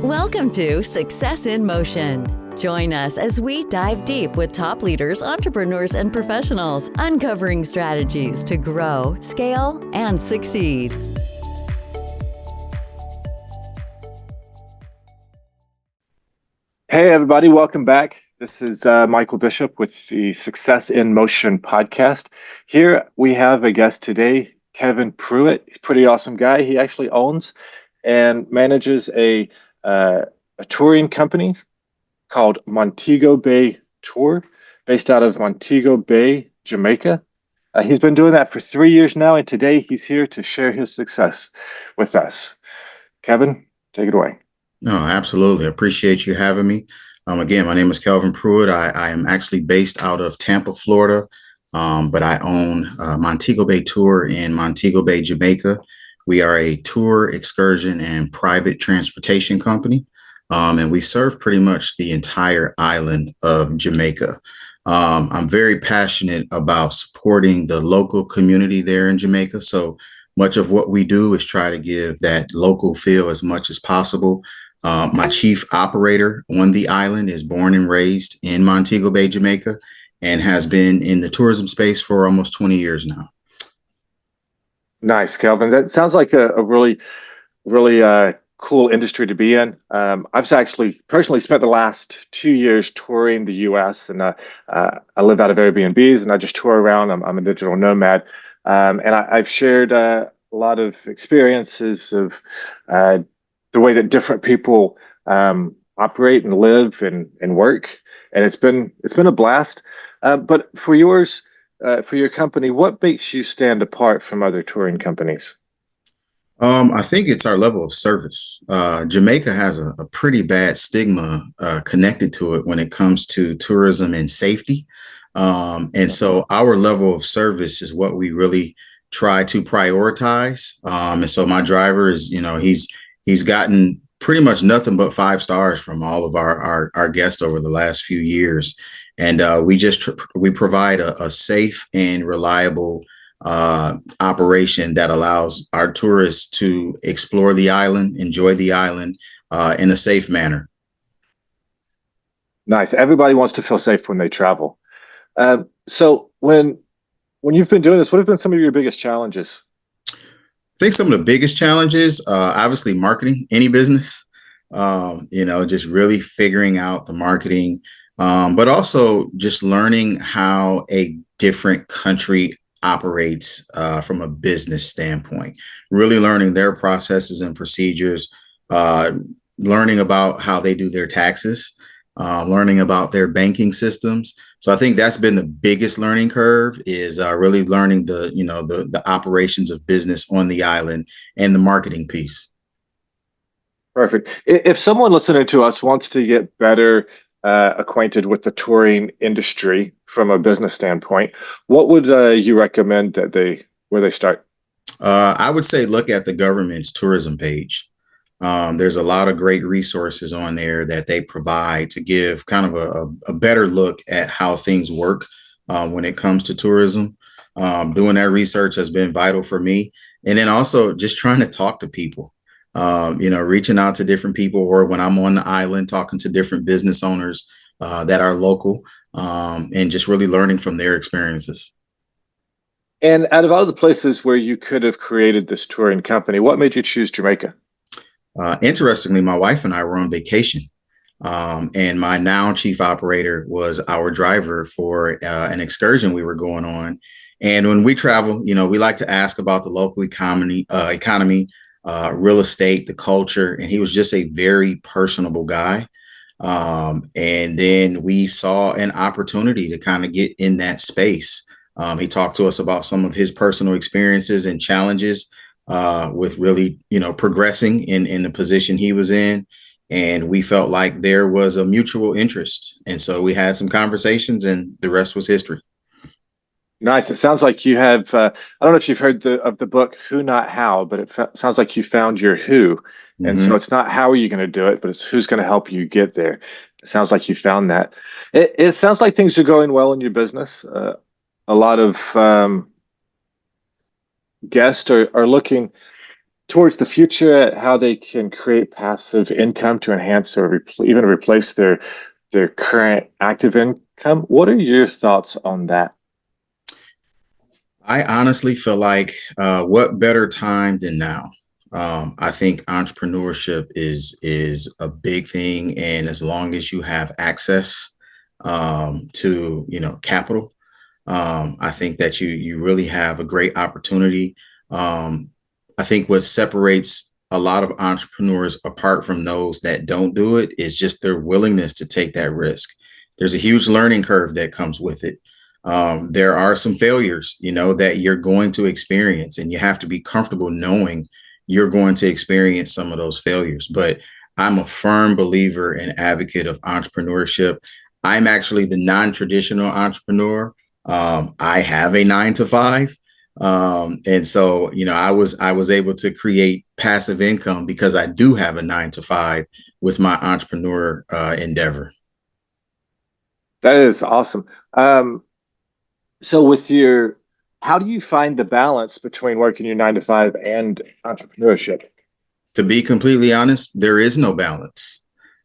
Welcome to Success in Motion. Join us as we dive deep with top leaders, entrepreneurs, and professionals, uncovering strategies to grow, scale, and succeed. Hey, everybody, welcome back. This is Michael Bishop with the Success in Motion podcast. Here we have a guest today, Kelvin Pruitt. He's a pretty awesome guy. He actually owns and manages a touring company called Montego Bay Tour, based out of Montego Bay, Jamaica. He's been doing that for 3 years now, and today he's here to share his success with us. Kelvin, take it away. No, absolutely. I appreciate you having me. Again, my name is Kelvin Pruitt. I am actually based out of Tampa, Florida, but I own Montego Bay Tour in Montego Bay, Jamaica. We are a tour, excursion, and private transportation company, and we serve pretty much the entire island of Jamaica. I'm very passionate about supporting the local community there in Jamaica. So much of what we do is try to give that local feel as much as possible. My chief operator on the island is born and raised in Montego Bay, Jamaica, and has been in the tourism space for almost 20 years now. Nice, Kelvin. That sounds like a really cool industry to be in. I've actually personally spent the last 2 years touring the U.S. and I live out of Airbnbs and I just tour around. I'm a digital nomad, and I've shared a lot of experiences of the way that different people operate and live and work, and it's been a blast. But for yours, for your company, what makes you stand apart from other touring companies? I think it's our level of service. Jamaica has a pretty bad stigma connected to it when it comes to tourism and safety. And so our level of service is what we really try to prioritize. And so my driver is, he's gotten pretty much nothing but 5 stars from all of our guests over the last few years. And we provide a safe and reliable operation that allows our tourists to explore the island, enjoy the island in a safe manner. Nice. Everybody wants to feel safe when they travel. So when you've been doing this, what have been some of your biggest challenges? I think some of the biggest challenges, obviously marketing any business, just really figuring out the marketing, but also just learning how a different country operates from a business standpoint, really learning their processes and procedures, learning about how they do their taxes, learning about their banking systems. So I think that's been the biggest learning curve is really learning the operations of business on the island and the marketing piece. Perfect. If someone listening to us wants to get better acquainted with the touring industry from a business standpoint, what would you recommend where they start? I would say look at the government's tourism page. There's a lot of great resources on there that they provide to give kind of a better look at how things work when it comes to tourism. Doing that research has been vital for me. And then also just trying to talk to people, reaching out to different people, or when I'm on the island, talking to different business owners that are local, and just really learning from their experiences. And out of all the places where you could have created this touring company, what made you choose Jamaica? Interestingly, my wife and I were on vacation, and my now chief operator was our driver for an excursion we were going on. And when we travel, we like to ask about the local economy, real estate, the culture, and he was just a very personable guy. And then we saw an opportunity to kind of get in that space. He talked to us about some of his personal experiences and challenges with really, progressing in the position he was in. And we felt like there was a mutual interest. And so we had some conversations and the rest was history. Nice. It sounds like you have, I don't know if you've heard of the book, Who Not How, but it sounds like you found your who. And so it's not how are you going to do it, but it's who's going to help you get there. It sounds like you found that. It sounds like things are going well in your business. A lot of guests are looking towards the future, how they can create passive income to enhance or even replace their current active income. What are your thoughts on that? I honestly feel like what better time than now? I think entrepreneurship is a big thing, and as long as you have access to capital, I think that you really have a great opportunity. Um, I think what separates a lot of entrepreneurs apart from those that don't do it is just their willingness to take that risk. There's a huge learning curve that comes with it. There are some failures, that you're going to experience, and you have to be comfortable knowing you're going to experience some of those failures. But I'm a firm believer and advocate of entrepreneurship. I'm actually the non-traditional entrepreneur. I have a 9 to 5. And so, I was able to create passive income because I do have a 9 to 5 with my entrepreneur endeavor. That is awesome. So how do you find the balance between working your 9 to 5 and entrepreneurship? To be completely honest, there is no balance.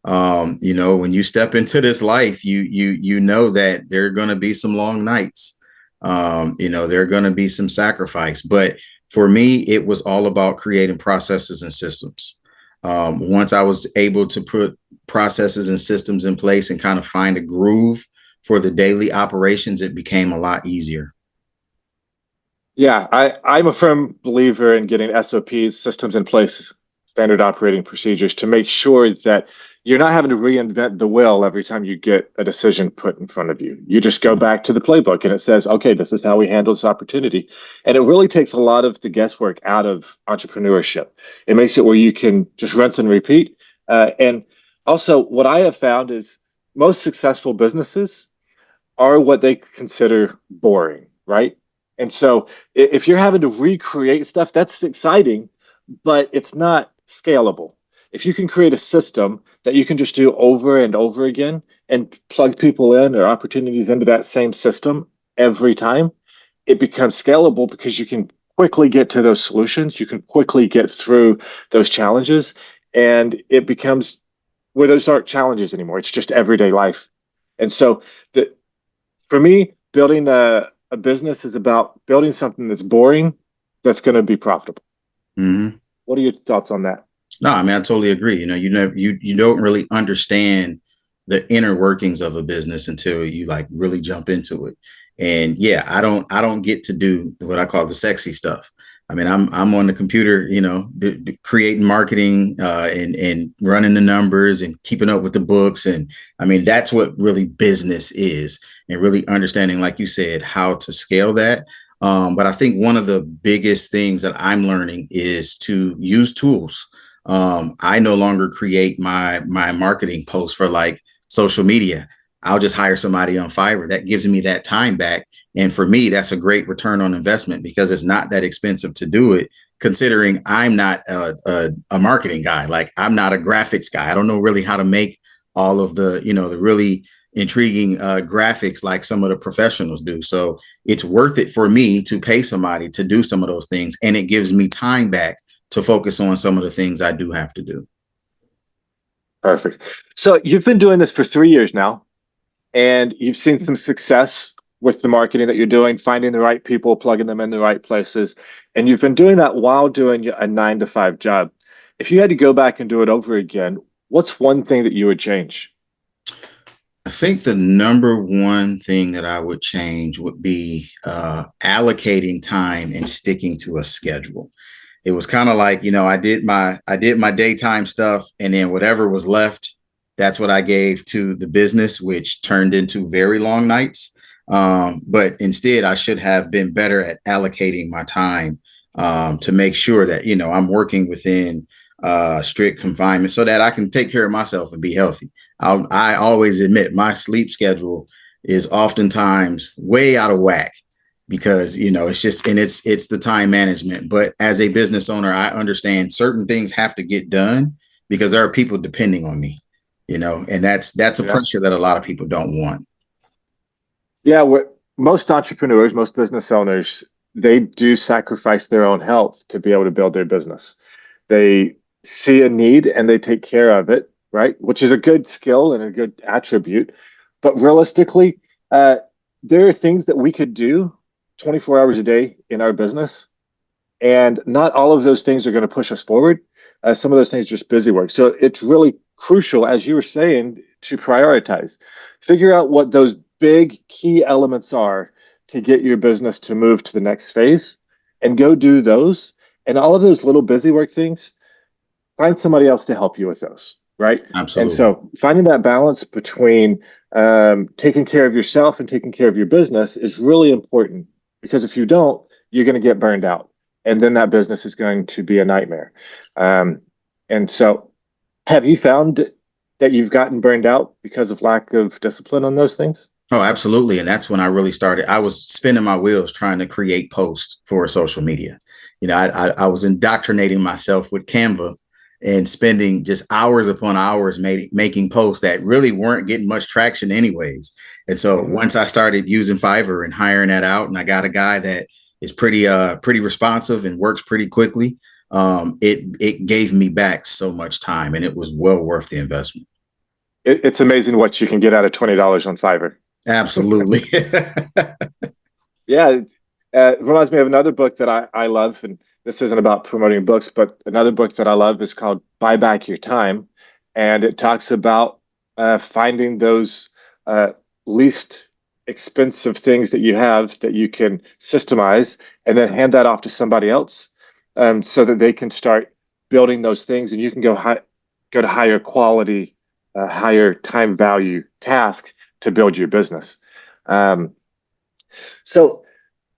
When you step into this life, you know that there are going to be some long nights. There are going to be some sacrifice. But for me, it was all about creating processes and systems. Once I was able to put processes and systems in place and kind of find a groove for the daily operations, it became a lot easier. Yeah, I'm a firm believer in getting SOPs, systems in place, standard operating procedures to make sure that you're not having to reinvent the wheel every time you get a decision put in front of you. You just go back to the playbook and it says, okay, this is how we handle this opportunity. And it really takes a lot of the guesswork out of entrepreneurship. It makes it where you can just rinse and repeat. And also, what I have found is most successful businesses are what they consider boring, right? And so if you're having to recreate stuff, that's exciting, but it's not scalable. If you can create a system that you can just do over and over again and plug people in or opportunities into that same system every time, it becomes scalable because you can quickly get to those solutions. You can quickly get through those challenges, and it becomes where those aren't challenges anymore. It's just everyday life. And so the, for me, building a business is about building something that's boring, that's going to be profitable. Mm-hmm. What are your thoughts on that? No, I mean, I totally agree. You don't really understand the inner workings of a business until you like really jump into it. And yeah, I don't get to do what I call the sexy stuff. I mean, I'm on the computer, creating marketing and running the numbers and keeping up with the books. And I mean, that's what really business is, and really understanding, like you said, how to scale that. But I think one of the biggest things that I'm learning is to use tools. I no longer create my marketing posts for like social media. I'll just hire somebody on Fiverr. That gives me that time back. And for me, that's a great return on investment because it's not that expensive to do it, considering I'm not a marketing guy. Like I'm not a graphics guy. I don't know really how to make all of the really intriguing graphics like some of the professionals do. So it's worth it for me to pay somebody to do some of those things. And it gives me time back to focus on some of the things I do have to do. Perfect. So you've been doing this for 3 years now, and you've seen some success with the marketing that you're doing, finding the right people, plugging them in the right places. And you've been doing that while doing a 9 to 5 job. If you had to go back and do it over again, what's one thing that you would change? I think the number one thing that I would change would be allocating time and sticking to a schedule. It was kind of like, I did my daytime stuff, and then whatever was left, that's what I gave to the business, which turned into very long nights. But instead, I should have been better at allocating my time to make sure that, I'm working within strict confinement so that I can take care of myself and be healthy. I always admit my sleep schedule is oftentimes way out of whack because, it's just, and it's the time management. But as a business owner, I understand certain things have to get done because there are people depending on me, and that's a Yeah. pressure that a lot of people don't want. Yeah, most entrepreneurs, most business owners, they do sacrifice their own health to be able to build their business. They see a need and they take care of it, right? Which is a good skill and a good attribute. But realistically, there are things that we could do 24 hours a day in our business, and not all of those things are going to push us forward. Some of those things are just busy work. So it's really crucial, as you were saying, to prioritize. Figure out what those big key elements are to get your business to move to the next phase, and go do those. And all of those little busy work things, find somebody else to help you with those, right? And Absolutely. so finding that balance between taking care of yourself and taking care of your business is really important, because if you don't, you're going to get burned out. And then that business is going to be a nightmare. And so have you found that you've gotten burned out because of lack of discipline on those things? Oh, absolutely. And that's when I really started. I was spinning my wheels trying to create posts for social media. I was indoctrinating myself with Canva and spending just hours upon hours making posts that really weren't getting much traction anyways. And so once I started using Fiverr and hiring that out, and I got a guy that is pretty responsive and works pretty quickly, it gave me back so much time, and it was well worth the investment. It's amazing what you can get out of $20 on Fiverr. Absolutely. Yeah, it reminds me of another book that I love, and this isn't about promoting books, but another book that I love is called Buy Back Your Time, and it talks about finding those least expensive things that you have that you can systemize, and then hand that off to somebody else, so that they can start building those things, and you can go to higher quality, higher time value tasks to build your business. So,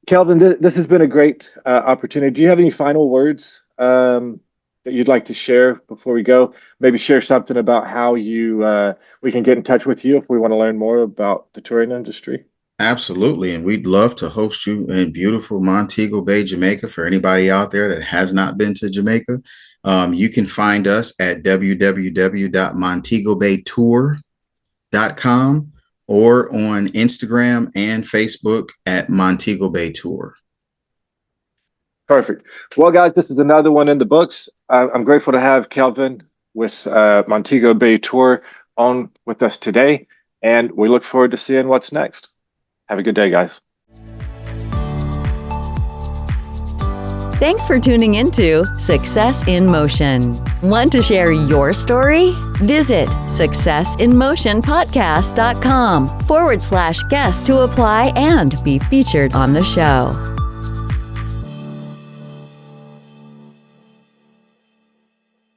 Kelvin, this has been a great opportunity. Do you have any final words that you'd like to share before we go? Maybe share something about how we can get in touch with you if we want to learn more about the touring industry. Absolutely. And we'd love to host you in beautiful Montego Bay, Jamaica. For anybody out there that has not been to Jamaica, you can find us at www.montegobaytour.com, or on Instagram and Facebook at Montego Bay Tour. Perfect. Well, guys, this is another one in the books. I'm grateful to have Kelvin with Montego Bay Tour on with us today, and we look forward to seeing what's next. Have a good day, guys. Thanks for tuning into Success in Motion. Want to share your story? Visit successinmotionpodcast.com/guest to apply and be featured on the show.